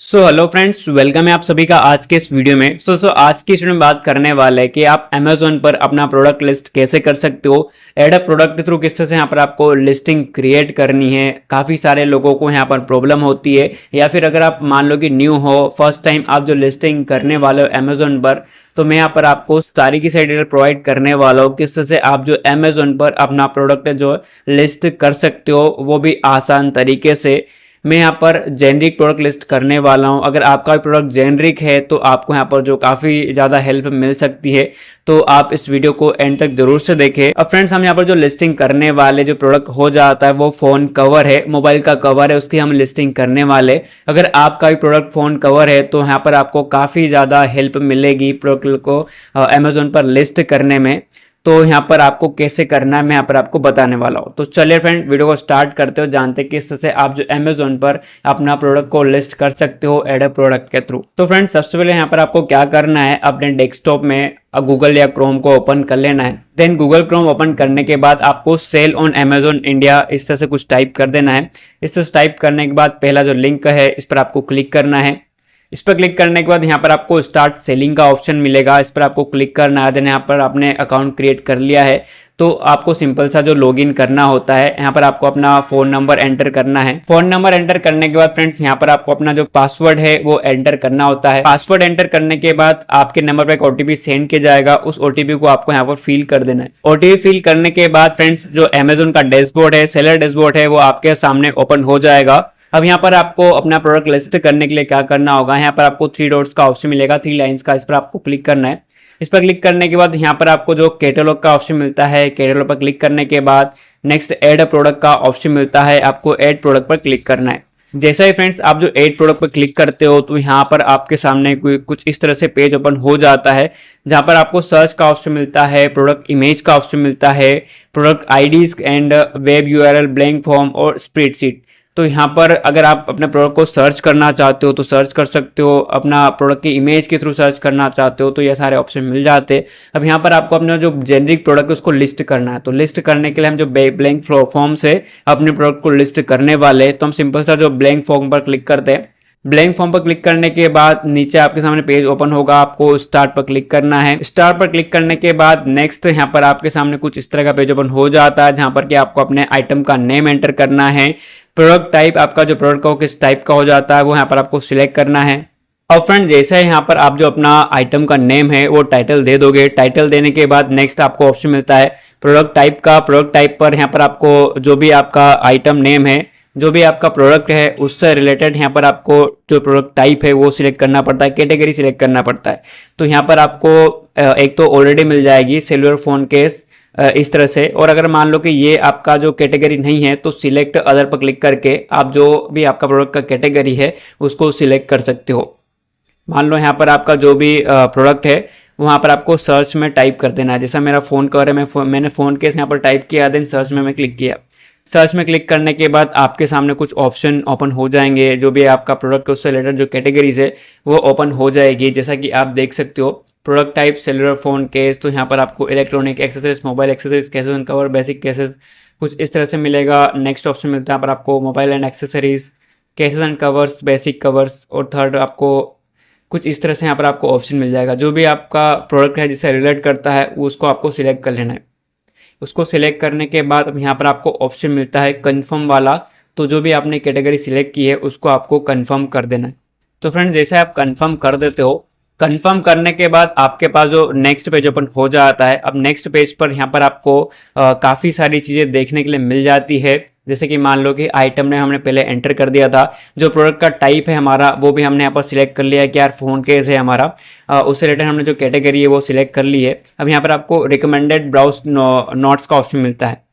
Hello friends, welcome है आप सभी का आज के इस वीडियो में। आज की इस वीडियो में बात करने वाले हैं कि आप अमेजोन पर अपना प्रोडक्ट लिस्ट कैसे कर सकते हो। ऐड अ प्रोडक्ट के थ्रू किस तरह से यहाँ पर आपको लिस्टिंग क्रिएट करनी है। काफ़ी सारे लोगों को यहाँ पर प्रॉब्लम होती है, या फिर अगर आप मान लो कि न्यू हो, फर्स्ट टाइम आप जो लिस्टिंग करने वाले हो अमेजोन पर, तो मैं यहाँ पर आपको सारी की सारी डिटेल प्रोवाइड करने वाला हूँ किस तरह से आप जो अमेजोन पर अपना प्रोडक्ट जो लिस्ट कर सकते हो, वो भी आसान तरीके से। मैं यहाँ पर जेनरिक प्रोडक्ट लिस्ट करने वाला हूँ। अगर आपका भी प्रोडक्ट जेनरिक है तो आपको यहाँ पर जो काफ़ी ज़्यादा हेल्प मिल सकती है, तो आप इस वीडियो को एंड तक जरूर से देखें। अब फ्रेंड्स, हम यहाँ पर जो लिस्टिंग करने वाले जो प्रोडक्ट हो जाता है वो फ़ोन कवर है, मोबाइल का कवर है, उसकी हम लिस्टिंग करने वाले। अगर आपका भी प्रोडक्ट फ़ोन कवर है तो यहाँ पर आपको काफ़ी ज़्यादा हेल्प मिलेगी प्रोडक्ट को अमेजोन पर लिस्ट करने में। तो यहाँ पर आपको कैसे करना है मैं यहाँ पर आपको बताने वाला हूँ। तो चलिए फ्रेंड, वीडियो को स्टार्ट करते हो, जानते हैं किस तरह से आप जो अमेजोन पर अपना प्रोडक्ट को लिस्ट कर सकते हो एड अ प्रोडक्ट के थ्रू। तो फ्रेंड्स, सबसे पहले यहाँ पर आपको क्या करना है, अपने डेस्कटॉप में गूगल या क्रोम को ओपन कर लेना है। देन गूगल क्रोम ओपन करने के बाद आपको सेल ऑन अमेजोन इंडिया इस तरह से कुछ टाइप कर देना है। इस तरह से टाइप करने के बाद पहला जो लिंक है इस पर आपको क्लिक करना है। इस पर क्लिक करने के बाद यहाँ पर आपको स्टार्ट सेलिंग का ऑप्शन मिलेगा, इस पर आपको क्लिक करना है। देन यहाँ पर आपने अकाउंट क्रिएट कर लिया है तो आपको सिंपल सा जो लॉगिन करना होता है, यहाँ पर आपको अपना फोन नंबर एंटर करना है। फोन नंबर एंटर करने के बाद फ्रेंड्स यहाँ पर आपको अपना जो पासवर्ड है वो एंटर करना होता है। पासवर्ड एंटर करने के बाद आपके नंबर पर एक ओटीपी सेंड किया जाएगा, उस ओटीपी को आपको यहाँ पर फिल कर देना है। ओटीपी फिल करने के बाद फ्रेंड्स जो अमेजोन का डैशबोर्ड है, सेलर डैशबोर्ड है, वो आपके सामने ओपन हो जाएगा। अब यहाँ पर आपको अपना प्रोडक्ट लिस्ट करने के लिए क्या करना होगा, यहाँ पर आपको 3 डॉट्स का ऑप्शन मिलेगा, 3 लाइंस का, इस पर आपको क्लिक करना है। इस पर क्लिक करने के बाद यहाँ पर आपको जो कैटलॉग का ऑप्शन मिलता है, कैटलॉग पर क्लिक करने के बाद नेक्स्ट ऐड अ प्रोडक्ट का ऑप्शन मिलता है, आपको ऐड प्रोडक्ट पर क्लिक करना है। जैसा ही फ्रेंड्स आप जो ऐड प्रोडक्ट पर क्लिक करते हो तो यहाँ पर आपके सामने कुछ इस तरह से पेज ओपन हो जाता है, जहाँ पर आपको सर्च का ऑप्शन मिलता है, प्रोडक्ट इमेज का ऑप्शन मिलता है, product IDs and web URL, blank form और स्प्रेडशीट। तो यहाँ पर अगर आप अपने प्रोडक्ट को सर्च करना चाहते हो तो सर्च कर सकते हो, अपना प्रोडक्ट की इमेज के थ्रू सर्च करना चाहते हो तो ये सारे ऑप्शन मिल जाते हैं। अब यहाँ पर आपको अपना जो जेनरिक प्रोडक्ट है उसको लिस्ट करना है। तो लिस्ट करने के लिए हम जो ब्लैंक फॉर्म से अपने प्रोडक्ट को लिस्ट करने वाले, तो हम सिंपल सा जो ब्लैंक फॉर्म पर क्लिक करते हैं। ब्लैंक फॉर्म पर क्लिक करने के बाद नीचे आपके सामने पेज ओपन होगा, आपको स्टार्ट पर क्लिक करना है। स्टार्ट पर क्लिक करने के बाद नेक्स्ट यहाँ पर आपके सामने कुछ इस तरह का पेज ओपन हो जाता है, जहां पर कि आपको अपने आइटम का नेम एंटर करना है। प्रोडक्ट टाइप, आपका जो प्रोडक्ट का वो किस टाइप का हो जाता है वो यहाँ पर आपको सिलेक्ट करना है। और फ्रेंड, जैसे यहाँ पर आप जो अपना आइटम का नेम है वो टाइटल दे दोगे। टाइटल देने के बाद नेक्स्ट आपको ऑप्शन मिलता है प्रोडक्ट टाइप का। प्रोडक्ट टाइप पर यहाँ पर आपको जो भी आपका आइटम नेम है, जो भी आपका प्रोडक्ट है उससे रिलेटेड यहाँ पर आपको जो प्रोडक्ट टाइप है वो सिलेक्ट करना पड़ता है, कैटेगरी सिलेक्ट करना पड़ता है। तो यहाँ पर आपको एक तो ऑलरेडी मिल जाएगी सेलुलर फोन केस इस तरह से, और अगर मान लो कि ये आपका जो कैटेगरी नहीं है तो सिलेक्ट अदर पर क्लिक करके आप जो भी आपका प्रोडक्ट का कैटेगरी है उसको सिलेक्ट कर सकते हो। मान लो यहाँ पर आपका जो भी प्रोडक्ट है वहाँ पर आपको सर्च में टाइप कर देना है। जैसा मेरा फ़ोन कवर है, मैंने फ़ोन केस यहाँ पर टाइप किया, देन सर्च में मैं क्लिक किया। सर्च में क्लिक करने के बाद आपके सामने कुछ ऑप्शन ओपन हो जाएंगे, जो भी आपका प्रोडक्ट है उससे रिलेटेड जो कैटेगरीज है वो ओपन हो जाएगी। जैसा कि आप देख सकते हो, product type cellular phone case, तो यहाँ पर आपको electronic accessories, mobile accessories, cases and cover, basic cases, कुछ इस तरह से मिलेगा। नेक्स्ट ऑप्शन मिलता है यहाँ पर आपको mobile and accessories, cases and covers, basic covers, और थर्ड आपको कुछ इस तरह से यहाँ पर आपको ऑप्शन मिल जाएगा। जो भी आपका प्रोडक्ट है जिससे रिलेट करता है उसको आपको सिलेक्ट कर लेना है। उसको सिलेक्ट करने के बाद अब यहाँ पर आपको ऑप्शन मिलता है कन्फर्म वाला, तो जो भी आपने कैटेगरी सिलेक्ट की है उसको आपको कन्फर्म कर देना है। तो फ्रेंड्स, जैसे आप कन्फर्म कर देते हो, कन्फर्म करने के बाद आपके पास जो नेक्स्ट पेज ओपन हो जाता है। अब नेक्स्ट पेज पर यहाँ पर आपको काफ़ी सारी चीज़ें देखने के लिए मिल जाती है। जैसे कि मान लो कि आइटम ने हमने पहले एंटर कर दिया था, जो प्रोडक्ट का टाइप है हमारा वो भी हमने यहाँ पर सिलेक्ट कर लिया है कि यार फ़ोन केस है हमारा, उससे रिलेटेड हमने जो कैटेगरी है वो सिलेक्ट कर ली है। अब यहाँ पर आपको रिकमेंडेड ब्राउज नोट्स का ऑप्शन मिलता है।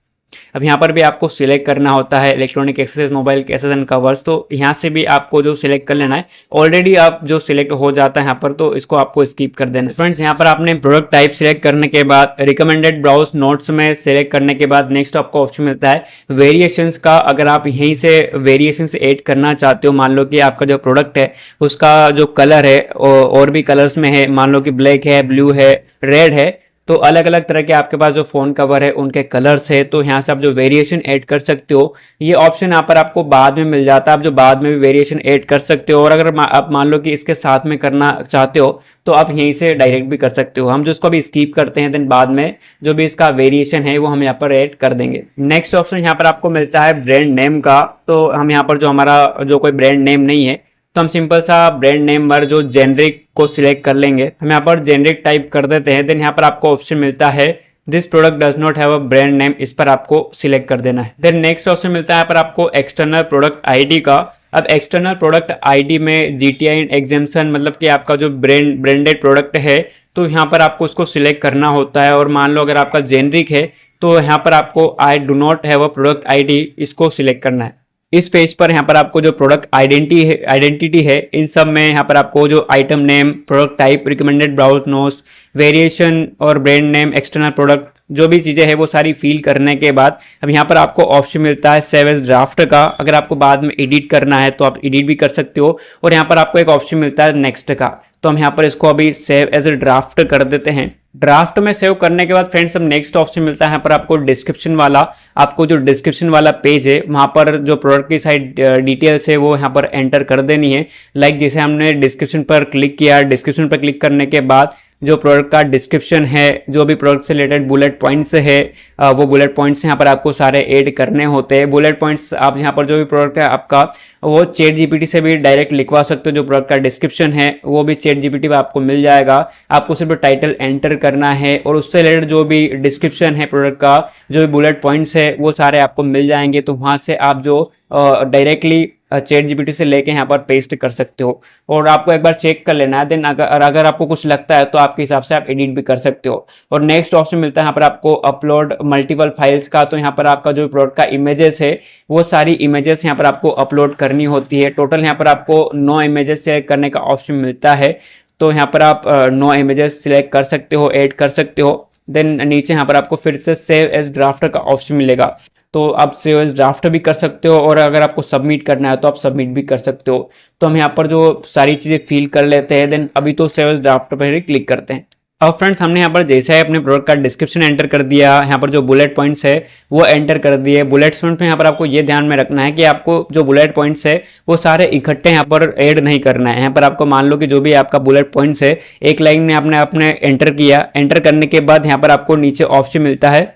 अब यहाँ पर भी आपको सिलेक्ट करना होता है electronic accessories, mobile cases and covers, तो यहाँ से भी आपको जो सिलेक्ट कर लेना है। ऑलरेडी आप जो सिलेक्ट हो जाता है यहाँ पर, तो इसको आपको स्किप कर देना है। फ्रेंड्स, यहाँ पर आपने प्रोडक्ट टाइप सिलेक्ट करने के बाद रिकमेंडेड ब्राउज नोट्स में सिलेक्ट करने के बाद नेक्स्ट आपको ऑप्शन मिलता है वेरिएशंस का। अगर आप यहीं से वेरिएशंस ऐड करना चाहते हो, मान लो कि आपका जो प्रोडक्ट है उसका जो कलर है और भी कलर्स में है, मान लो कि ब्लैक है, ब्लू है, रेड है, तो अलग अलग तरह के आपके पास जो फ़ोन कवर है उनके कलर्स है, तो यहाँ से आप जो वेरिएशन ऐड कर सकते हो। ये ऑप्शन यहाँ पर आपको बाद में मिल जाता है, आप जो बाद में भी वेरिएशन ऐड कर सकते हो। और अगर आप मान लो कि इसके साथ में करना चाहते हो तो आप यहीं से डायरेक्ट भी कर सकते हो। हम जो इसको अभी स्कीप करते हैं, देन बाद में जो भी इसका वेरिएशन है वो हम यहाँ पर ऐड कर देंगे। नेक्स्ट ऑप्शन यहाँ पर आपको मिलता है ब्रांड नेम का। तो हम यहाँ पर जो हमारा जो कोई ब्रांड नेम नहीं है, तो हम सिंपल सा ब्रांड नेम पर जो जेनरिक को सिलेक्ट कर लेंगे। हम यहाँ पर जेनरिक टाइप कर देते हैं। देन यहाँ पर आपको ऑप्शन मिलता है this product does not have a brand name, इस पर आपको सिलेक्ट कर देना है। देन नेक्स्ट ऑप्शन मिलता है यहाँ पर आपको एक्सटर्नल प्रोडक्ट आईडी का। अब एक्सटर्नल प्रोडक्ट आईडी में जीटीआई एग्जेम्पशन, मतलब कि आपका जो ब्रांडेड प्रोडक्ट है तो यहाँ पर आपको उसको सिलेक्ट करना होता है। और मान लो अगर आपका जेनरिक है तो यहाँ पर आपको I do not have a product ID, इसको सिलेक्ट करना है। इस पेज पर यहाँ पर आपको जो प्रोडक्ट आइडेंटिटी है इन सब में यहाँ पर आपको जो item name, product type, recommended browse notes, variation और ब्रांड नेम, एक्सटर्नल प्रोडक्ट, जो भी चीज़ें हैं वो सारी फिल करने के बाद अब यहाँ पर आपको ऑप्शन मिलता है सेव एज ड्राफ्ट का। अगर आपको बाद में एडिट करना है तो आप एडिट भी कर सकते हो। और यहाँ पर आपको एक ऑप्शन मिलता है नेक्स्ट का, तो हम यहाँ पर इसको अभी सेव एज ड्राफ्ट कर देते हैं। ड्राफ्ट में सेव करने के बाद फ्रेंड्स, अब नेक्स्ट ऑप्शन मिलता है यहाँ पर आपको डिस्क्रिप्शन वाला। आपको जो डिस्क्रिप्शन वाला पेज है वहाँ पर जो प्रोडक्ट की साइड डिटेल्स है वो यहाँ पर एंटर कर देनी है। लाइक जैसे हमने डिस्क्रिप्शन पर क्लिक किया, डिस्क्रिप्शन पर क्लिक करने के बाद जो प्रोडक्ट का डिस्क्रिप्शन है, जो भी प्रोडक्ट से रिलेटेड बुलेट पॉइंट्स है वो बुलेट पॉइंट्स यहाँ पर आपको सारे ऐड करने होते हैं। बुलेट पॉइंट्स आप यहाँ पर जो भी प्रोडक्ट है आपका वो चैट जीपीटी से भी डायरेक्ट लिखवा सकते हो। जो प्रोडक्ट का डिस्क्रिप्शन है वो भी चैट जीपीटी पे आपको मिल जाएगा। आपको सिर्फ टाइटल एंटर करना है और उससे रिलेटेड जो भी डिस्क्रिप्शन है प्रोडक्ट का, जो भी बुलेट पॉइंट्स है वो सारे आपको मिल जाएंगे। तो वहाँ से आप जो डायरेक्टली चैट जीपीटी से लेके यहाँ पर पेस्ट कर सकते हो। और आपको एक बार चेक कर लेना है। देन अगर आपको कुछ लगता है तो आपके हिसाब से आप एडिट भी कर सकते हो। और नेक्स्ट ऑप्शन मिलता है यहाँ पर आपको अपलोड मल्टीपल फाइल्स का। तो यहाँ पर आपका जो प्रोडक्ट का इमेजेस है वो सारी इमेजेस यहाँ पर आपको अपलोड करनी होती है। टोटल यहाँ पर आपको 9 इमेजेस सेलेक्ट करने का ऑप्शन मिलता है। तो यहाँ पर आप 9 इमेजेस सिलेक्ट कर सकते हो, ऐड कर सकते हो। देन नीचे यहाँ पर आपको फिर से सेव एज ड्राफ्ट का ऑप्शन मिलेगा, तो आप सेव एज ड्राफ्ट भी कर सकते हो। और अगर आपको सबमिट करना है तो आप सबमिट भी कर सकते हो। तो हम यहाँ पर जो सारी चीज़ें फिल कर लेते हैं। देन अभी तो सेव एज ड्राफ्ट पर ही क्लिक करते हैं। अब फ्रेंड्स, हमने यहाँ पर जैसे है अपने प्रोडक्ट का डिस्क्रिप्शन एंटर कर दिया, यहाँ पर जो बुलेट पॉइंट्स है वो एंटर कर दिए। बुलेट पॉइंट में यहाँ पर आपको ये ध्यान में रखना है कि आपको जो बुलेट पॉइंट्स है वो सारे इकट्ठे यहाँ पर ऐड नहीं करना है। यहाँ पर आपको मान लो कि जो भी आपका बुलेट पॉइंट्स है एक लाइन में आपने अपने एंटर किया, एंटर करने के बाद यहाँ पर आपको नीचे ऑप्शन मिलता है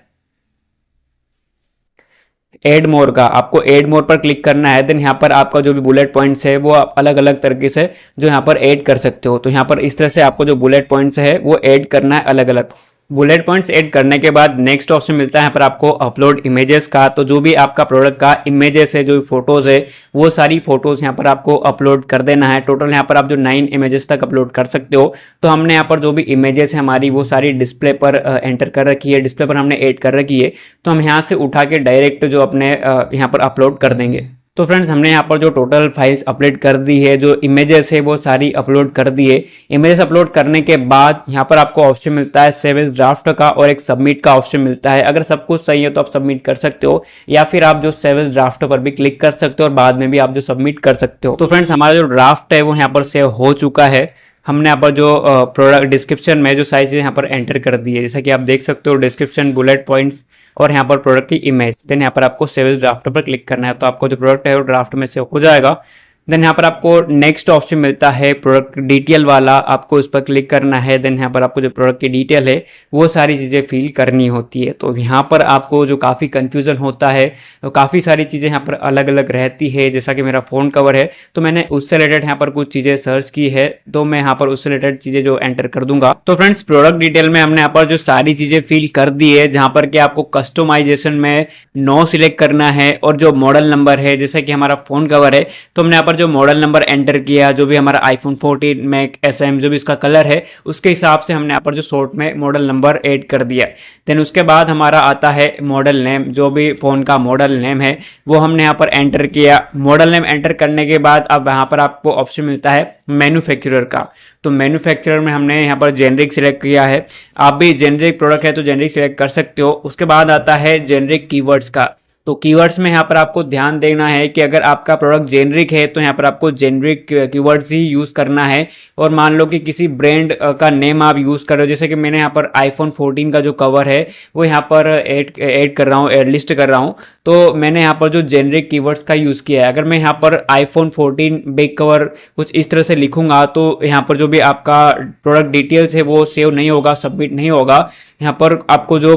एड मोर का। आपको एड मोर पर क्लिक करना है। देन यहाँ पर आपका जो भी बुलेट पॉइंट्स है वो आप अलग अलग तरीके से जो यहाँ पर ऐड कर सकते हो। तो यहाँ पर इस तरह से आपको जो बुलेट पॉइंट्स है वो ऐड करना है अलग अलग। बुलेट पॉइंट्स ऐड करने के बाद नेक्स्ट ऑप्शन मिलता है यहाँ पर आपको अपलोड इमेजेस का। तो जो भी आपका प्रोडक्ट का इमेजेस है, जो भी फोटोज है वो सारी फोटोज यहाँ पर आपको अपलोड कर देना है। टोटल यहाँ पर आप जो 9 इमेजेस तक अपलोड कर सकते हो। तो हमने यहाँ पर जो भी इमेजेस है हमारी वो सारी डिस्प्ले पर एंटर कर रखी है, डिस्प्ले पर हमने ऐड कर रखी है। तो हम यहाँ से उठा के डायरेक्ट जो अपने यहाँ पर अपलोड कर देंगे। तो फ्रेंड्स, हमने यहाँ पर जो टोटल फाइल्स अपलोड कर दी है, जो इमेजेस है वो सारी अपलोड कर दी है। इमेजेस अपलोड करने के बाद यहाँ पर आपको ऑप्शन मिलता है सेव एज ड्राफ्ट का और एक सबमिट का ऑप्शन मिलता है। अगर सब कुछ सही है तो आप सबमिट कर सकते हो, या फिर आप जो सेव एज ड्राफ्ट पर भी क्लिक कर सकते हो और बाद में भी आप जो सबमिट कर सकते हो। तो फ्रेंड्स, हमारा जो ड्राफ्ट है वो यहाँ पर सेव हो चुका है। हमने यहाँ पर जो प्रोडक्ट डिस्क्रिप्शन में जो सारी चीज़ें यहाँ पर एंटर कर दी है, जैसा कि आप देख सकते हो डिस्क्रिप्शन, बुलेट पॉइंट्स और यहाँ पर प्रोडक्ट की इमेज। देन यहाँ पर आपको सेव एज ड्राफ्ट पर क्लिक करना है, तो आपको जो प्रोडक्ट है वो ड्राफ्ट में सेव हो जाएगा। देन यहाँ पर आपको नेक्स्ट ऑप्शन मिलता है प्रोडक्ट डिटेल वाला, आपको इस पर क्लिक करना है। देन यहाँ पर आपको जो प्रोडक्ट की डिटेल है वो सारी चीज़ें फिल करनी होती है। तो यहाँ पर आपको जो काफ़ी कन्फ्यूज़न होता है, तो काफ़ी सारी चीज़ें यहाँ पर अलग अलग रहती है। जैसा कि मेरा फ़ोन कवर है तो मैंने उससे रिलेटेड यहाँ पर कुछ चीज़ें सर्च की है, तो मैं यहाँ पर उससे रिलेटेड चीज़ें जो एंटर कर दूंगा। तो फ्रेंड्स, प्रोडक्ट डिटेल में हमने यहाँ पर जो सारी चीज़ें फिल कर दी है, जहाँ पर कि आपको कस्टमाइजेशन में नो सिलेक्ट करना है और जो मॉडल नंबर है, जैसे कि हमारा फ़ोन कवर है तो हमने यहाँ पर जो मॉडल नंबर एंटर किया, जो भी हमारा आईफोन 14 मैक SM जो भी इसका कलर है उसके हिसाब से हमने यहाँ पर जो शॉर्ट में मॉडल नंबर ऐड कर दिया। देन उसके बाद हमारा आता है मॉडल नेम, जो भी फ़ोन का मॉडल नेम है वो हमने यहाँ पर एंटर किया। मॉडल नेम एंटर करने के बाद अब यहाँ पर आपको ऑप्शन मिलता है मैन्युफैक्चरर का। तो मैन्युफैक्चरर में हमने यहाँ पर जेनरिक सिलेक्ट किया है। आप भी जेनरिक प्रोडक्ट है तो जेनरिक सिलेक्ट कर सकते हो। उसके बाद आता है जेनरिक कीवर्ड्स का। तो कीवर्ड्स में यहाँ पर आपको ध्यान देना है कि अगर आपका प्रोडक्ट जेनरिक है तो यहाँ पर आपको जेनरिक कीवर्ड्स ही यूज़ करना है। और मान लो कि किसी ब्रांड का नेम आप यूज़ कर रहे हो, जैसे कि मैंने यहाँ पर आईफोन 14 का जो कवर है वो यहाँ पर ऐड कर रहा हूँ, लिस्ट कर रहा हूँ, तो मैंने यहाँ पर जो जेनरिक कीवर्ड्स का यूज़ किया है। अगर मैं यहाँ पर आईफोन 14 बैक कवर कुछ इस तरह से लिखूंगा तो यहाँ पर जो भी आपका प्रोडक्ट डिटेल्स है वो सेव नहीं होगा, सबमिट नहीं होगा। यहाँ पर आपको जो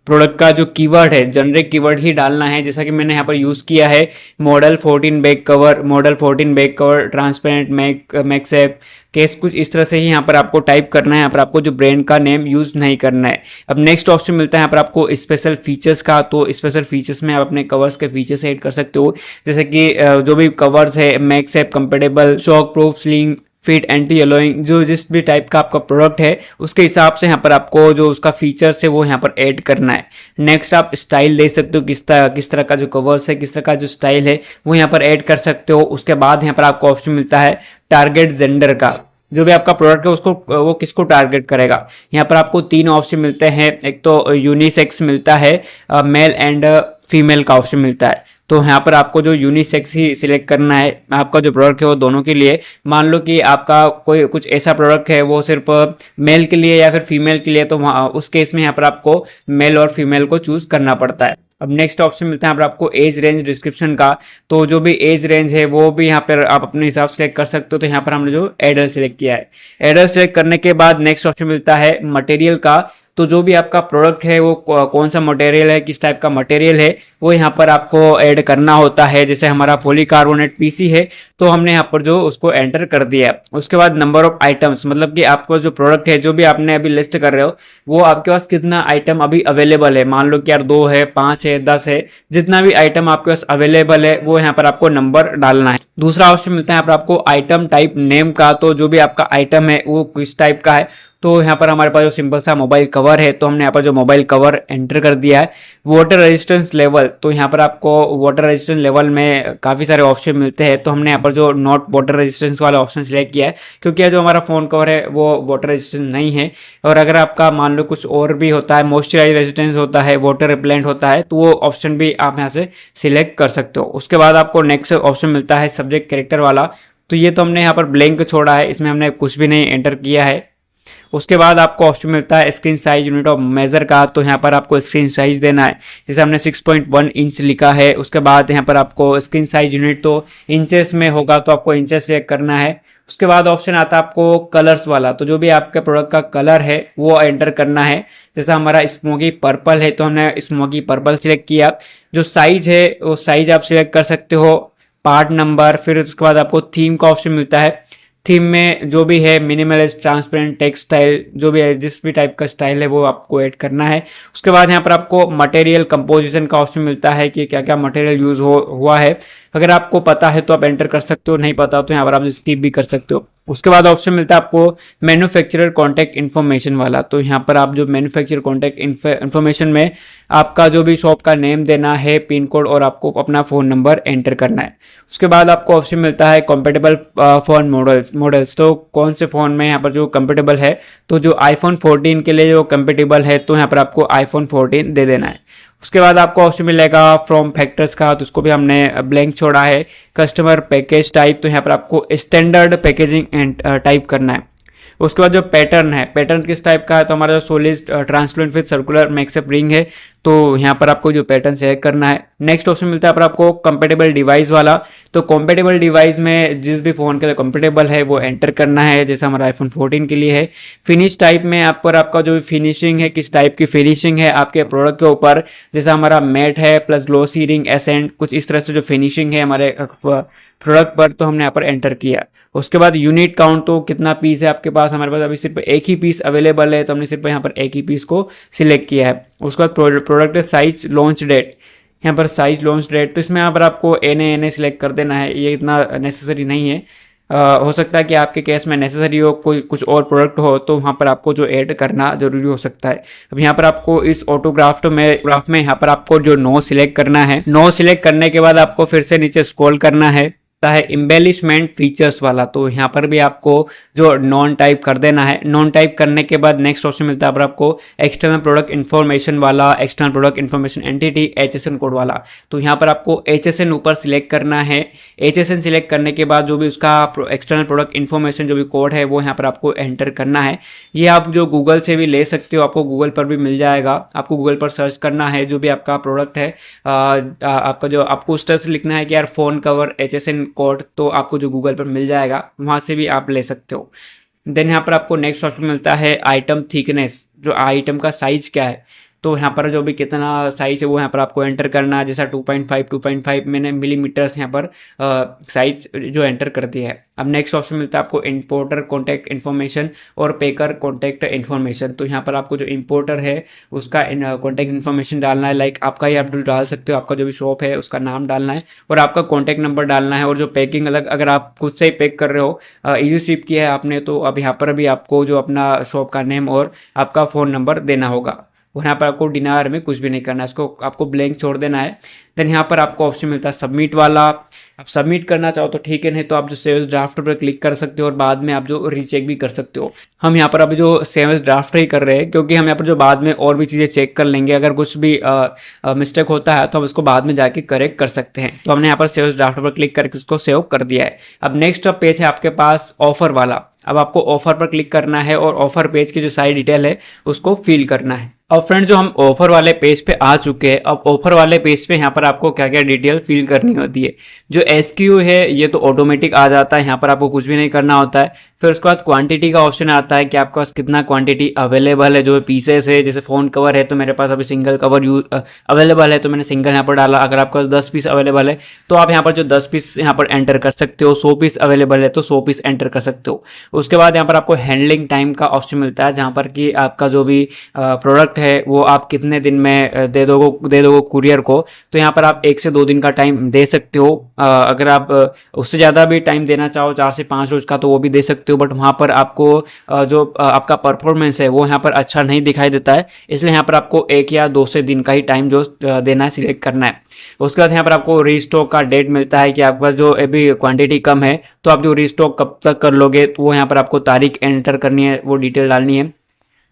प्रोडक्ट का जो कीवर्ड है जेनरिक कीवर्ड ही डालना है, जैसा कि मैंने यहाँ पर यूज़ किया है model 14 back cover transparent MagSafe case, कुछ इस तरह से ही यहाँ पर आपको टाइप करना है। यहाँ पर आपको जो ब्रांड का नेम यूज़ नहीं करना है। अब नेक्स्ट ऑप्शन मिलता है यहाँ पर आपको स्पेशल फीचर्स का, तो स्पेशल फीचर्स में आप अपने कवर्स के फीचर्स ऐड कर सकते हो, जैसे कि जो भी कवर्स है MagSafe compatible, shockproof, sling fit, anti yellowing, जो जिस भी टाइप का आपका प्रोडक्ट है उसके हिसाब से यहाँ पर आपको जो उसका फीचर्स है वो यहाँ पर ऐड करना है। नेक्स्ट आप स्टाइल दे सकते हो, किस तरह का जो कवर्स है, किस तरह का जो स्टाइल है वो यहाँ पर ऐड कर सकते हो। उसके बाद यहाँ पर आपको ऑप्शन मिलता है टारगेट जेंडर का, जो भी आपका प्रोडक्ट है उसको वो किसको टारगेट करेगा। यहाँ पर आपको 3 ऑप्शन मिलते हैं, एक तो यूनिसेक्स मिलता है, मेल एंड फीमेल का ऑप्शन मिलता है। तो यहाँ पर आपको जो यूनिसेक्स ही सिलेक्ट करना है, आपका जो प्रोडक्ट है वो दोनों के लिए। मान लो कि आपका कोई कुछ ऐसा प्रोडक्ट है वो सिर्फ मेल के लिए या फिर फीमेल के लिए, तो वहाँ उस केस में यहाँ पर आपको मेल और फीमेल को चूज करना पड़ता है। अब नेक्स्ट ऑप्शन मिलता है यहाँ पर आपको एज रेंज डिस्क्रिप्शन का, तो जो भी एज रेंज है वो भी यहाँ पर आप अपने हिसाब से सिलेक्ट कर सकते हो। तो यहाँ पर हमने जो एडल्ट सिलेक्ट किया है, एडल्ट सिलेक्ट करने के बाद नेक्स्ट ऑप्शन मिलता है मटेरियल का, तो जो भी आपका प्रोडक्ट है वो कौन सा मटेरियल है, किस टाइप का मटेरियल है वो यहाँ पर आपको ऐड करना होता है। जैसे हमारा पॉलीकार्बोनेट पीसी है तो हमने यहाँ पर जो उसको एंटर कर दिया। उसके बाद नंबर ऑफ आइटम्स, मतलब कि आपको जो प्रोडक्ट है जो भी आपने अभी लिस्ट कर रहे हो वो आपके पास कितना आइटम अभी अवेलेबल है। मान लो कि यार 2 है, 5 है, 10 है, जितना भी आइटम आपके पास अवेलेबल है वो यहाँ पर आपको नंबर डालना है। दूसरा ऑप्शन मिलता है यहाँ पर आपको आइटम टाइप नेम का, तो जो भी आपका आइटम है वो किस टाइप का है। तो यहाँ पर हमारे पास जो सिंपल सा मोबाइल कवर है तो हमने यहाँ पर जो मोबाइल कवर एंटर कर दिया है। वाटर रेजिस्टेंस लेवल, तो यहाँ पर आपको वाटर रेजिस्टेंस लेवल में काफ़ी सारे ऑप्शन मिलते हैं, तो हमने यहाँ पर जो नॉट वाटर रेजिस्टेंस वाला ऑप्शन सिलेक्ट किया है, क्योंकि जो हमारा फ़ोन कवर है वो वाटर रेजिस्टेंस नहीं है। और अगर आपका मान लो कुछ और भी होता है, मॉइस्चराइज रेजिस्टेंस होता है, वाटर रिपेलेंट होता है, तो वो ऑप्शन भी आप यहाँ से सिलेक्ट कर सकते हो। उसके बाद आपको नेक्स्ट ऑप्शन मिलता है सब्जेक्ट कैरेक्टर वाला, तो ये तो हमने यहाँ पर ब्लैंक छोड़ा है, इसमें हमने कुछ भी नहीं एंटर किया है। उसके बाद आपको ऑप्शन मिलता है screen size unit of measure का, तो यहाँ पर आपको स्क्रीन साइज देना है, जैसे हमने 6.1 इंच लिखा है। उसके बाद यहाँ पर आपको स्क्रीन साइज यूनिट तो इंचेस में होगा तो आपको इंचेस सेलेक्ट करना है। उसके बाद ऑप्शन आता है आपको कलर्स वाला, तो जो भी आपके प्रोडक्ट का कलर है वो एंटर करना है। जैसे हमारा स्मोकी पर्पल है तो हमने स्मोकी पर्पल सिलेक्ट किया। जो साइज है वो साइज आप सिलेक्ट कर सकते हो, पार्ट नंबर, फिर उसके बाद आपको थीम का ऑप्शन मिलता है। थीम में जो भी है मिनिमलिस्ट, ट्रांसपेरेंट, टेक्स्ट स्टाइल, जो भी है जिस भी टाइप का स्टाइल है वो आपको ऐड करना है। उसके बाद यहाँ पर आपको मटेरियल कंपोजिशन का ऑप्शन मिलता है कि क्या क्या मटेरियल यूज हुआ है। अगर आपको पता है तो आप एंटर कर सकते हो, नहीं पता तो यहाँ पर आप स्किप भी कर सकते हो। उसके बाद ऑप्शन मिलता है आपको मैन्युफैक्चरर कॉन्टैक्ट इन्फॉर्मेशन वाला, तो यहाँ पर आप जो मैन्युफैक्चरर कॉन्टैक्ट इन्फॉर्मेशन में आपका जो भी शॉप का नेम देना है, पिन कोड और आपको अपना फ़ोन नंबर एंटर करना है। उसके बाद आपको ऑप्शन मिलता है कंपेटेबल फ़ोन मॉडल्स, तो कौन से फ़ोन में यहाँ पर जो कंपेटेबल है, तो जो आईफोन 14 के लिए जो कंपेटेबल है तो यहाँ पर आपको आईफोन 14 दे देना है। उसके बाद आपको ऑप्शन मिलेगा फ्रॉम फैक्टर्स का, तो उसको भी हमने ब्लैंक छोड़ा है। कस्टमर पैकेज टाइप, तो यहाँ पर आपको स्टैंडर्ड पैकेजिंग टाइप करना है। उसके बाद जो पैटर्न है, पैटर्न किस टाइप का है, तो हमारा जो solid transparent with circular MagSafe ring है, तो यहाँ पर आपको जो पैटर्न सेलेक्ट करना है। नेक्स्ट ऑप्शन मिलता है पर आपको कंपेटेबल डिवाइस वाला, तो कंपेटेबल डिवाइस में जिस भी फ़ोन के लिए कंपेटेबल है वो एंटर करना है, जैसे हमारा आईफोन 14 के लिए है। फिनिश टाइप में आप पर आपका जो फिनिशिंग है, किस टाइप की फिनिशिंग है आपके प्रोडक्ट के ऊपर, जैसे हमारा मैट है प्लस ग्लोसी रिंग एसेंट, कुछ इस तरह से जो फिनिशिंग है हमारे प्रोडक्ट पर, तो हमने यहाँ पर एंटर किया। उसके बाद यूनिट काउंट, तो कितना पीस है आपके पास, हमारे पास अभी सिर्फ एक ही पीस अवेलेबल है तो हमने सिर्फ यहाँ पर एक ही पीस को सिलेक्ट किया है। उसके बाद प्रोडक्ट साइज लॉन्च डेट, यहाँ पर साइज लॉन्च डेट, तो इसमें यहाँ पर आपको एन सिलेक्ट कर देना है, ये इतना नेसेसरी नहीं है। हो सकता है कि आपके केस में नेसेसरी हो, कोई कुछ और प्रोडक्ट हो तो वहाँ पर आपको जो ऐड करना जरूरी हो सकता है। अब यहाँ पर आपको इस ऑटोग्राफ में यहाँ पर आपको जो नो सिलेक्ट करना है, नो सिलेक्ट करने के बाद आपको फिर से नीचे स्क्रॉल करना है। है एम्बेलिशमेंट फीचर्स वाला। तो यहाँ पर भी आपको जो नॉन टाइप कर देना है। नॉन टाइप करने के बाद नेक्स्ट ऑप्शन मिलता है पर आपको एक्सटर्नल प्रोडक्ट इन्फॉर्मेशन वाला, external product information entity, HSN code वाला। तो यहाँ पर आपको HSN ऊपर सिलेक्ट करना है। HSN सिलेक्ट करने के बाद जो भी उसका एक्सटर्नल प्रोडक्ट इन्फॉर्मेशन जो भी कोड है वो यहाँ पर आपको एंटर करना है। ये आप जो गूगल से भी ले सकते हो, आपको गूगल पर भी मिल जाएगा। आपको गूगल पर सर्च करना है जो भी आपका प्रोडक्ट है, आपका जो आपको उस तरह से लिखना है कि यार फ़ोन कवर HSN कोड, तो आपको जो गूगल पर मिल जाएगा वहाँ से भी आप ले सकते हो। देन यहाँ पर आपको नेक्स्ट ऑप्शन मिलता है आइटम थिकनेस, जो आइटम का साइज क्या है। तो यहाँ पर जो भी कितना साइज है वो यहाँ पर आपको एंटर करना है। जैसा 2.5 मैंने मिलीमीटर्स यहाँ पर साइज जो एंटर कर दिया है। अब नेक्स्ट ऑप्शन मिलता है आपको इंपोर्टर कॉन्टैक्ट इन्फॉर्मेशन और पेकर कॉन्टैक्ट इन्फॉर्मेशन। तो यहाँ पर आपको जो इंपोर्टर है उसका कॉन्टैक्ट इन्फॉर्मेशन डालना है, लाइक आपका ही आप डाल सकते हो, आपका जो भी शॉप है उसका नाम डालना है और आपका कॉन्टैक्ट नंबर डालना है। और जो पैकिंग अलग, अगर आप खुद से ही पैक कर रहे हो, ईजी शिप किया है आपने, तो अब यहाँ पर भी आपको जो अपना शॉप का नेम और आपका फ़ोन नंबर देना होगा। वहाँ पर आपको डिनार में कुछ भी नहीं करना है, इसको आपको ब्लैंक छोड़ देना है। देन यहाँ पर आपको ऑप्शन मिलता है सबमिट वाला। आप सबमिट करना चाहो तो ठीक है, नहीं तो आप जो सेव्स ड्राफ्ट पर क्लिक कर सकते हो और बाद में आप जो रीचेक भी कर सकते हो। हम यहाँ पर अभी जो सेव्स ड्राफ्ट ही कर रहे हैं, क्योंकि हम यहाँ पर जो बाद में और भी चीज़ें चेक कर लेंगे। अगर कुछ भी मिस्टेक होता है तो हम इसको बाद में जाके करेक्ट कर सकते हैं। तो हमने यहाँ पर सेव्स ड्राफ्ट पर क्लिक करके उसको सेव कर दिया है। अब नेक्स्ट पेज है आपके पास ऑफर वाला। अब आपको ऑफर पर क्लिक करना है और ऑफर पेज की जो सारी डिटेल है उसको फिल करना है। अब फ्रेंड जो हम ऑफर वाले पेज पे आ चुके हैं, अब ऑफर वाले पेज पे यहाँ पर आपको क्या क्या डिटेल फिल करनी होती है। जो SKU है ये तो ऑटोमेटिक आ जाता है, यहाँ पर आपको कुछ भी नहीं करना होता है। फिर उसके बाद क्वांटिटी का ऑप्शन आता है कि आपके पास कितना क्वांटिटी अवेलेबल है। जो पीसेस है, जैसे फ़ोन कवर है तो मेरे पास अभी सिंगल कवर अवेलेबल है तो मैंने सिंगल यहाँ पर डाला। अगर आपके पास 10 पीस अवेलेबल है तो आप यहाँ पर जो 10 पीस यहाँ पर एंटर कर सकते हो। 100 पीस अवेलेबल है तो 100 पीस एंटर कर सकते हो। उसके बाद यहाँ पर आपको हैंडलिंग टाइम का ऑप्शन मिलता है, जहाँ पर कि आपका जो भी प्रोडक्ट है वो आप कितने दिन में दे दोगे कुरियर को। तो यहाँ पर आप 1 से 2 दिन का टाइम दे सकते हो। अगर आप उससे ज़्यादा भी टाइम देना चाहो, 4 से 5 रोज का, तो वो भी दे सकते हो। बट वहाँ पर आपको जो आपका परफॉर्मेंस है वो यहाँ पर अच्छा नहीं दिखाई देता है, इसलिए यहाँ पर आपको 1 या 2 से दिन का ही टाइम जो देना है सिलेक्ट करना है। उसके बाद यहाँ पर आपको रीस्टॉक का डेट मिलता है कि आपका जो अभी क्वांटिटी कम है तो आप जो रीस्टॉक कब तक कर लोगे, तो वो यहाँ पर आपको तारीख एंटर करनी है, वो डिटेल डालनी है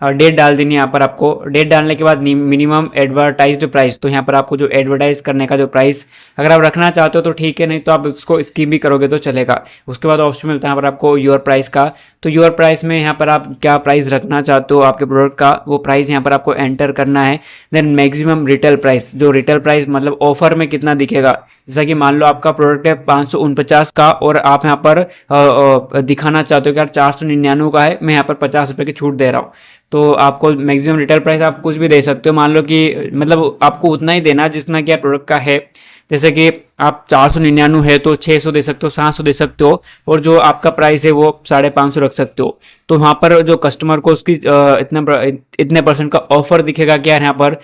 और डेट डाल देनी है। यहाँ पर आपको डेट डालने के बाद मिनिमम एडवर्टाइज्ड प्राइस, तो यहाँ पर आपको जो एडवर्टाइज करने का जो प्राइस अगर आप रखना चाहते हो तो ठीक है, नहीं तो आप उसको स्किप भी करोगे तो चलेगा। उसके बाद ऑप्शन मिलता है यहाँ पर आपको योर प्राइस का। तो योर प्राइस में यहाँ पर आप क्या प्राइस रखना चाहते हो आपके प्रोडक्ट का, वो प्राइस यहाँ पर आपको एंटर करना है। देन मैक्सिमम रिटेल प्राइस, जो रिटेल प्राइस मतलब ऑफर में कितना दिखेगा। जैसा कि मान लो आपका प्रोडक्ट है 549 का और आप यहाँ पर दिखाना चाहते हो कि यार 499 का है, मैं यहाँ पर 50 रुपये की छूट दे रहा हूँ। तो आपको मैक्सिमम रिटेल प्राइस आप कुछ भी दे सकते हो। मान लो कि मतलब आपको उतना ही देना जितना कि प्रोडक्ट का है। जैसे कि आप 499 है तो 600 दे सकते हो, 700 दे सकते हो, और जो आपका प्राइस है वो 550 रख सकते हो। तो वहाँ पर जो कस्टमर को उसकी इतने परसेंट का ऑफर दिखेगा कि यार यहाँ पर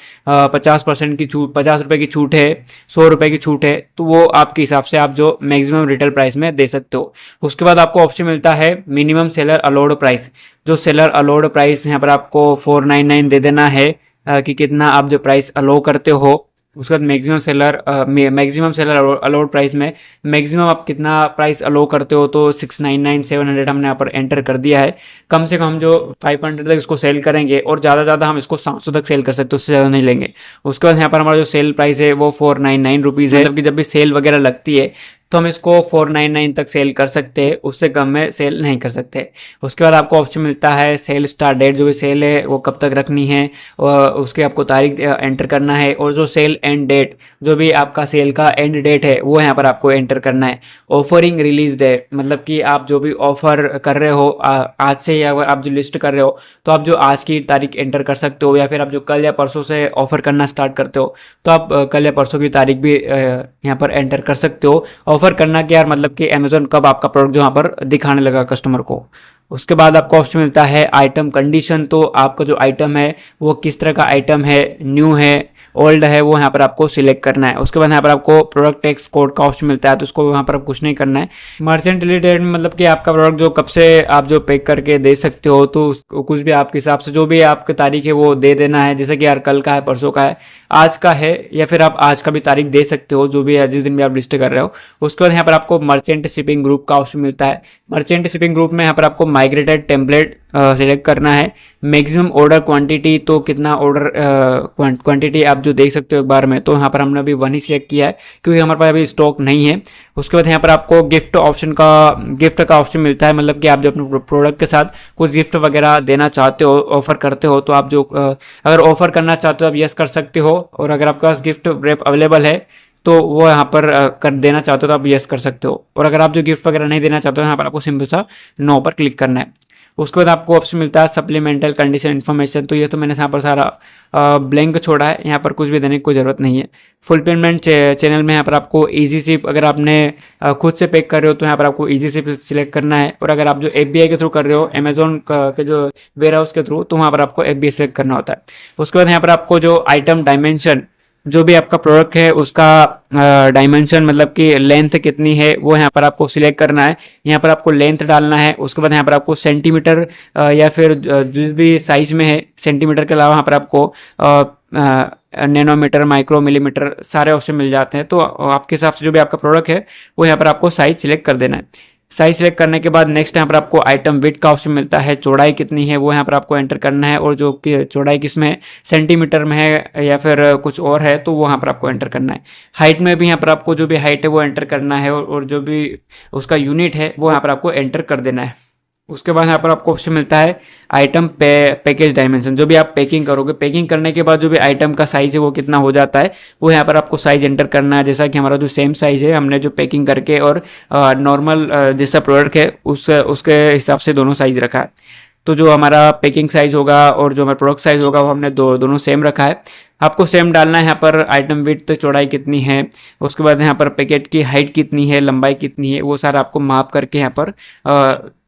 50% की छूट, 50 रुपये की छूट है, 100 रुपये की छूट है, तो वो आपके हिसाब से आप जो मैक्सिमम रिटेल प्राइस में दे सकते हो। उसके बाद आपको ऑप्शन मिलता है मिनिमम सेलर अलाउड प्राइस। जो सेलर अलाउड प्राइस यहाँ पर आपको 499 दे देना है कि कितना आप जो प्राइस अलाउ करते हो। उसके बाद मैक्सिमम सेलर अलाउड प्राइस में मैक्सिमम आप कितना प्राइस अलाउ करते हो, तो 699 700 हमने यहाँ पर एंटर कर दिया है। कम से कम जो 500 तक इसको सेल करेंगे और ज़्यादा हम इसको 700 तक सेल कर सकते हो, उससे ज़्यादा नहीं लेंगे। उसके बाद यहाँ पर हमारा जो सेल प्राइस है वो 499 रुपीज़ है। जबकि जब भी सेल वगैरह लगती है तो हम इसको 499 तक सेल कर सकते हैं, उससे कम में सेल नहीं कर सकते। उसके बाद आपको ऑप्शन मिलता है सेल स्टार्ट डेट, जो भी सेल है वो कब तक रखनी है और उसके आपको तारीख एंटर करना है। और जो सेल एंड डेट, जो भी आपका सेल का एंड डेट है वो यहाँ पर आपको एंटर करना है। ऑफरिंग रिलीज डेट, मतलब कि आप जो भी ऑफर कर रहे हो आज से, या अगर आप जो लिस्ट कर रहे हो तो आप जो आज की तारीख एंटर कर सकते हो, या फिर आप जो कल या परसों से ऑफर करना स्टार्ट करते हो तो आप कल या परसों की तारीख भी यहाँ पर एंटर कर सकते हो। ऑफर करना कि यार मतलब कि अमेजोन कब आपका प्रोडक्ट जो यहाँ पर दिखाने लगा कस्टमर को। उसके बाद आपको ऑप्शन मिलता है आइटम कंडीशन। तो आपका जो आइटम है वो किस तरह का आइटम है, न्यू है, ओल्ड है वो यहाँ पर आपको सिलेक्ट करना है। उसके बाद यहाँ पर आपको प्रोडक्ट टेक्स कोड का ऑप्शन मिलता है, तो उसको यहाँ पर आप कुछ नहीं करना है। मर्चेंट रिलेटेड मतलब कि आपका प्रोडक्ट जो कब से आप जो पैक करके दे सकते हो, तो कुछ भी आपके हिसाब से जो भी आपकी तारीख है वो दे देना है। जैसे कि यार कल का है, परसों का है, आज का है, या फिर आप आज का भी तारीख दे सकते हो, जो भी है जिस दिन भी आप लिस्ट कर रहे हो। उसके बाद यहाँ पर आपको मर्चेंट शिपिंग ग्रुप का ऑप्शन मिलता है। मर्चेंट शिपिंग ग्रुप में यहाँ पर आपको माइग्रेटेड टेम्पलेट सिलेक्ट करना है। मैक्सिमम ऑर्डर क्वांटिटी, तो कितना ऑर्डर क्वांटिटी आप जो देख सकते हो एक बार में, तो यहाँ पर हमने अभी 1 ही सिलेक्ट किया है क्योंकि हमारे पास अभी स्टॉक नहीं है। उसके बाद यहाँ पर आपको गिफ्ट का ऑप्शन मिलता है, मतलब कि आप जो अपने प्रोडक्ट के साथ कुछ गिफ्ट वगैरह देना चाहते हो, ऑफर करते हो, तो आप जो अगर ऑफर करना चाहते हो आप यस कर सकते हो, और अगर आपके पास गिफ्ट रैप अवेलेबल है तो वो यहाँ पर कर देना चाहते हो तो आप यस कर सकते हो। और अगर आप जो गिफ्ट वगैरह नहीं देना चाहते हो, यहाँ पर आपको सिंपल सा नो पर क्लिक करना है। उसके बाद आपको ऑप्शन मिलता है सप्लीमेंटल कंडीशन इन्फॉर्मेशन, तो ये तो मैंने यहाँ पर सारा ब्लैंक छोड़ा है, यहाँ पर कुछ भी देने की कोई ज़रूरत नहीं है। फुलफिलमेंट चैनल में यहाँ पर आपको ईजी शिप, अगर आपने खुद से पैक कर रहे हो तो यहाँ पर आपको ईजी शिप सिलेक्ट करना है, और अगर आप जो एफबीआई के थ्रू कर रहे हो, अमेजोन के जो वेयर हाउस के थ्रू, तो वहाँ पर आपको एफबीआई सिलेक्ट करना होता है। उसके बाद यहाँ पर आपको जो आइटम डायमेंशन, जो भी आपका प्रोडक्ट है उसका डायमेंशन, मतलब कि लेंथ कितनी है, वो यहाँ पर आपको सिलेक्ट करना है। यहाँ पर आपको लेंथ डालना है। उसके बाद यहाँ पर आपको सेंटीमीटर या फिर जो भी साइज में है, सेंटीमीटर के अलावा यहाँ पर आपको नैनोमीटर, माइक्रो, मिलीमीटर सारे ऑप्शन मिल जाते हैं। तो आपके हिसाब से जो भी आपका प्रोडक्ट है वो यहाँ पर आपको साइज सिलेक्ट कर देना है। साइज सिलेक्ट करने के बाद नेक्स्ट यहाँ पर आपको आइटम विड्थ का ऑप्शन मिलता है, चौड़ाई कितनी है वो यहाँ पर आपको एंटर करना है, और जो कि चौड़ाई किस में है, सेंटीमीटर में है या फिर कुछ और है, तो वो यहाँ पर आपको एंटर करना है। हाइट में भी यहाँ पर आपको जो भी हाइट है वो एंटर करना है, और जो भी उसका यूनिट है वो यहाँ पर आपको एंटर कर देना है। उसके बाद यहाँ पर आपको ऑप्शन मिलता है आइटम पैकेज डायमेंशन, जो भी आप पैकिंग करोगे, पैकिंग करने के बाद जो भी आइटम का साइज है वो कितना हो जाता है, वो यहाँ पर आपको साइज एंटर करना है। जैसा कि हमारा जो सेम साइज है, हमने जो पैकिंग करके और नॉर्मल जैसा प्रोडक्ट है उसके हिसाब से दोनों साइज रखा है। तो जो हमारा पैकिंग साइज होगा और जो हमारा प्रोडक्ट साइज होगा वो हमने दोनों सेम रखा है। आपको सेम डालना है। यहाँ पर आइटम विड्थ, चौड़ाई कितनी है, उसके बाद यहाँ पर पैकेट की हाइट कितनी है, लंबाई कितनी है, वो सारा आपको माप करके यहाँ पर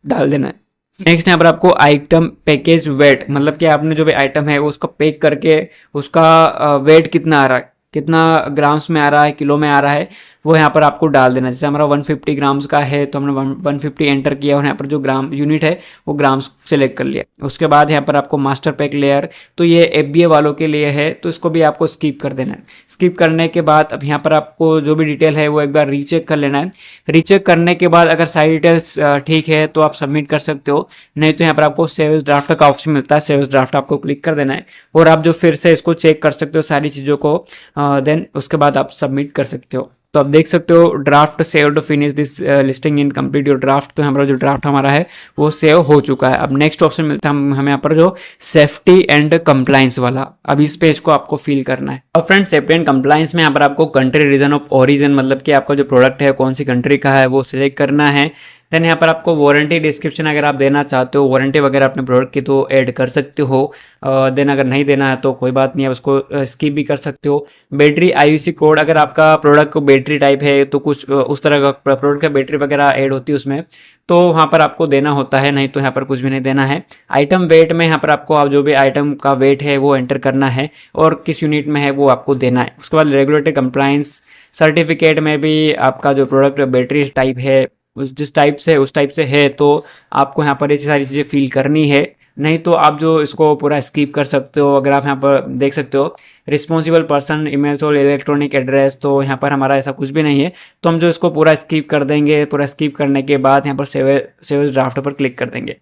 डाल देना है। नेक्स्ट यहाँ पर आपको आइटम पैकेज वेट, मतलब कि आपने जो भी आइटम है उसको पैक करके उसका वेट कितना आ रहा है, कितना ग्राम्स में आ रहा है, किलो में आ रहा है, वो यहाँ पर आपको डाल देना। जैसे हमारा 150 ग्राम्स का है तो हमने 150 एंटर किया, और यहाँ पर जो ग्राम यूनिट है वो ग्राम्स सेलेक्ट कर लिया। उसके बाद यहाँ पर आपको मास्टर पैक लेयर, तो ये एफबीए वालों के लिए है, तो इसको भी आपको स्किप कर देना है। स्किप करने के बाद अब यहाँ पर आपको जो भी डिटेल है वो एक बार रीचेक कर लेना है। रीचेक करने के बाद अगर सारी डिटेल्स ठीक है तो आप सबमिट कर सकते हो, नहीं तो यहाँ पर आपको सेव एज ड्राफ्ट का ऑप्शन मिलता है, सेव एज ड्राफ्ट आपको क्लिक कर देना है, और आप जो फिर से इसको चेक कर सकते हो सारी चीज़ों को, देन उसके बाद आप सबमिट कर सकते हो। तो आप देख सकते हो draft save to finish this listing in complete your draft, तो हमारा जो ड्राफ्ट हमारा है वो सेव हो चुका है। अब नेक्स्ट ऑप्शन मिलता है हमें यहाँ पर जो सेफ्टी एंड कंप्लाइंस वाला, अब इस पेज को आपको फिल करना है। और फ्रेंड्स सेफ्टी एंड कंप्लाइंस में यहाँ पर आपको कंट्री रीजन ऑफ ओरिजिन, मतलब कि आपका जो प्रोडक्ट है कौन सी कंट्री का है वो सिलेक्ट करना है। देन यहाँ पर आपको वारंटी डिस्क्रिप्शन अगर आप देना चाहते हो, वारंटी वगैरह अपने प्रोडक्ट की तो ऐड कर सकते हो। देन अगर नहीं देना है तो कोई बात नहीं है, उसको स्किप भी कर सकते हो। बैटरी आईयूसी कोड, अगर आपका प्रोडक्ट को बैटरी टाइप है तो कुछ उस तरह का प्रोडक्ट का बैटरी वगैरह ऐड होती है उसमें, तो वहाँ पर आपको देना होता है, नहीं तो यहाँ पर कुछ भी नहीं देना है। आइटम वेट में यहाँ पर आपको आप जो भी आइटम का वेट है वो एंटर करना है, और किस यूनिट में है वो आपको देना है। उसके बाद रेगुलेटरी कंप्लाइंस सर्टिफिकेट में भी आपका जो प्रोडक्ट बैटरी टाइप है जिस टाइप से उस टाइप से है, तो आपको यहाँ पर ऐसी सारी चीज़ें फिल करनी है, नहीं तो आप जो इसको पूरा स्किप कर सकते हो। अगर आप यहाँ पर देख सकते हो रिस्पॉन्सिबल पर्सन, ईमेल और इलेक्ट्रॉनिक एड्रेस, तो यहाँ पर हमारा ऐसा कुछ भी नहीं है, तो हम जो इसको पूरा स्किप कर देंगे। पूरा स्किप करने के बाद यहाँ पर सेव ड्राफ्ट पर क्लिक कर देंगे,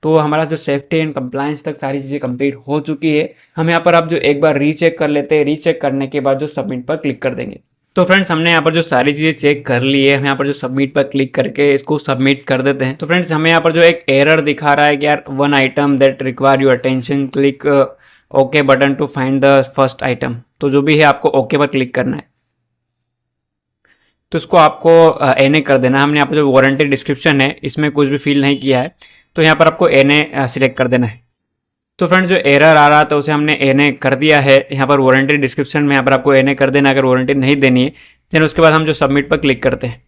तो हमारा जो सेफ्टी एंड कंप्लायंस तक सारी चीज़ें कंप्लीट हो चुकी है। हम यहाँ पर आप जो एक बार रीचेक कर लेते हैं, रीचेक करने के बाद जो सबमिट पर क्लिक कर देंगे। तो फ्रेंड्स हमने यहाँ पर जो सारी चीज़ें चेक कर ली है, हम यहाँ पर जो सबमिट पर क्लिक करके इसको सबमिट कर देते हैं। तो फ्रेंड्स हमें यहाँ पर जो एक एरर दिखा रहा है कि यार one item that require your attention, click okay button to find the first item, तो जो भी है आपको ओके पर क्लिक करना है। तो इसको आपको एनए कर देना है। हमने यहाँ पर जो वारंटी डिस्क्रिप्शन है इसमें कुछ भी फिल नहीं किया है, तो यहाँ पर आपको एनए सिलेक्ट कर देना है। तो फ्रेंड्स जो एरर आ रहा था उसे हमने एनए कर दिया है। यहाँ पर वारंटी डिस्क्रिप्शन में यहाँ पर आपको एनए कर देना अगर वारंटी नहीं देनी है। देन उसके बाद हम जो सबमिट पर क्लिक करते हैं,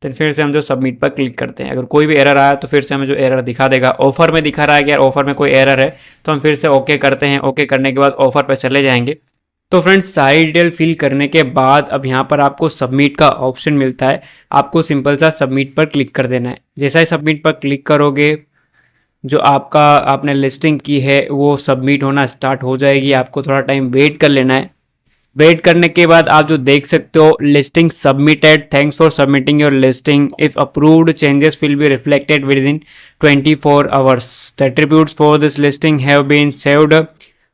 तो फिर से हम जो सबमिट पर क्लिक करते हैं। अगर कोई भी एरर आया तो फिर से हमें जो एरर दिखा देगा। ऑफर में दिखा रहा है कि यार ऑफर में कोई एरर है, तो हम फिर से ओके करते हैं। ओके करने के बाद ऑफर पर चले जाएंगे। तो फ्रेंड्स सारी डिटेल फिल करने के बाद अब यहाँ पर आपको सबमिट का ऑप्शन मिलता है। आपको सिंपल सा सबमिट पर क्लिक कर देना है। जैसा ही सबमिट पर क्लिक करोगे, जो आपने लिस्टिंग की है वो सबमिट होना स्टार्ट हो जाएगी। आपको थोड़ा टाइम वेट कर लेना है। वेट करने के बाद आप जो देख सकते हो, listing submitted, thanks for submitting your listing, if approved changes will be reflected within 24 hours, the attributes for this listing have been saved,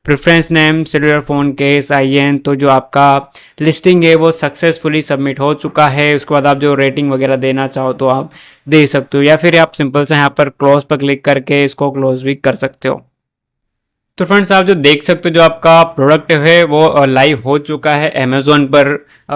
preference name, cellular phone case, IN। तो जो आपका लिस्टिंग है वो successfully submit हो चुका है। उसके बाद आप जो रेटिंग वगैरह देना चाहो तो आप दे सकते हो, या फिर आप सिंपल से यहाँ पर क्लोज पर क्लिक करके इसको क्लोज भी कर सकते हो। तो फ्रेंड्स आप जो देख सकते हो, जो आपका प्रोडक्ट है वो लाइव हो चुका है, अमेजोन पर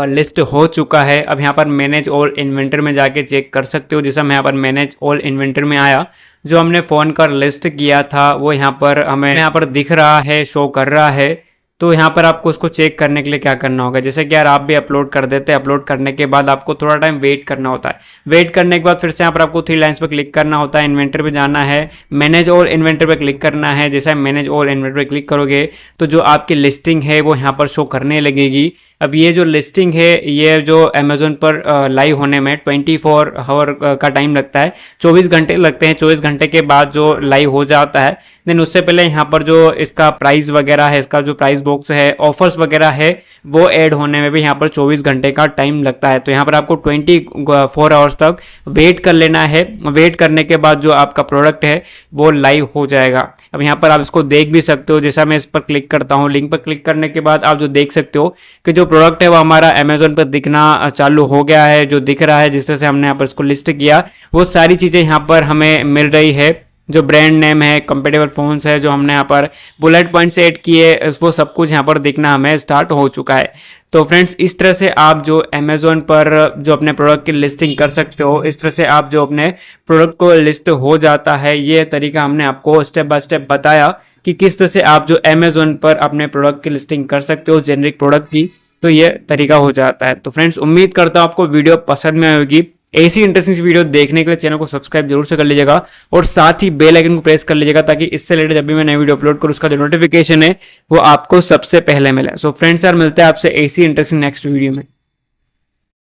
लिस्ट हो चुका है। अब यहाँ पर मैनेज ऑल इन्वेंटर में जाके चेक कर सकते हो। जैसा मैं यहाँ पर मैनेज ऑल इन्वेंटर में आया, जो हमने फ़ोन का लिस्ट किया था वो यहाँ पर हमें यहाँ पर दिख रहा है, शो कर रहा है। तो यहाँ पर आपको उसको चेक करने के लिए क्या करना होगा, जैसे कि यार आप भी अपलोड कर देते हैं। अपलोड करने के बाद आपको थोड़ा टाइम वेट करना होता है। वेट करने के बाद फिर से यहाँ पर आपको 3 लाइन्स पर क्लिक करना होता है। इन्वेंटर पे जाना है, मैनेज ऑल इन्वेंटर पे क्लिक करना है। जैसे मैनेज ऑल इन्वेंटर पे क्लिक करोगे तो जो आपकी लिस्टिंग है वो यहाँ पर शो करने लगेगी। अब ये जो लिस्टिंग है ये जो अमेजोन पर लाइव होने में 24 आवर का टाइम लगता है, 24 घंटे लगते हैं। 24 घंटे के बाद जो लाइव हो जाता है, देन उससे पहले यहाँ पर जो इसका प्राइस वगैरह है, इसका जो प्राइस बॉक्स है, ऑफर्स वगैरह है, वो ऐड होने में भी यहाँ पर 24 घंटे का टाइम लगता है। तो यहाँ पर आपको 24 आवर्स तक वेट कर लेना है। वेट करने के बाद जो आपका प्रोडक्ट है वो लाइव हो जाएगा। अब यहाँ पर आप इसको देख भी सकते हो। जैसा मैं इस पर क्लिक करता हूँ, लिंक पर क्लिक करने के बाद आप जो देख सकते हो कि जो प्रोडक्ट है वो हमारा अमेजोन पर दिखना चालू हो गया है। जो दिख रहा है जिस तरह से हमने यहाँ पर इसको लिस्ट किया, वो सारी चीज़ें यहाँ पर हमें मिल रही है। जो ब्रांड नेम है, कंपेटेबल फोन्स है, जो हमने यहाँ पर बुलेट पॉइंट्स ऐड किए, वो सब कुछ यहाँ पर दिखना हमें स्टार्ट हो चुका है। तो फ्रेंड्स इस तरह से आप जो अमेजोन पर जो अपने प्रोडक्ट की लिस्टिंग कर सकते हो। इस तरह से आप जो अपने प्रोडक्ट को लिस्ट हो जाता है। ये तरीका हमने आपको स्टेप बाय स्टेप बताया कि किस तरह से आप जो अमेजोन पर अपने प्रोडक्ट की लिस्टिंग कर सकते हो, जेनरिक प्रोडक्ट की। तो ये तरीका हो जाता है। तो फ्रेंड्स उम्मीद करता हूँ आपको वीडियो पसंद में आएगी। ऐसी इंटरेस्टिंग वीडियो देखने के लिए चैनल को सब्सक्राइब जरूर से कर लीजिएगा और साथ ही बेल आइकन को प्रेस कर लीजिएगा, ताकि इससे रिलेटेड जब भी मैं नई वीडियो अपलोड करूँ उसका जो नोटिफिकेशन है वो आपको सबसे पहले मिले। सो फ्रेंड्स यार मिलते हैं आपसे ऐसी इंटरेस्टिंग नेक्स्ट वीडियो में।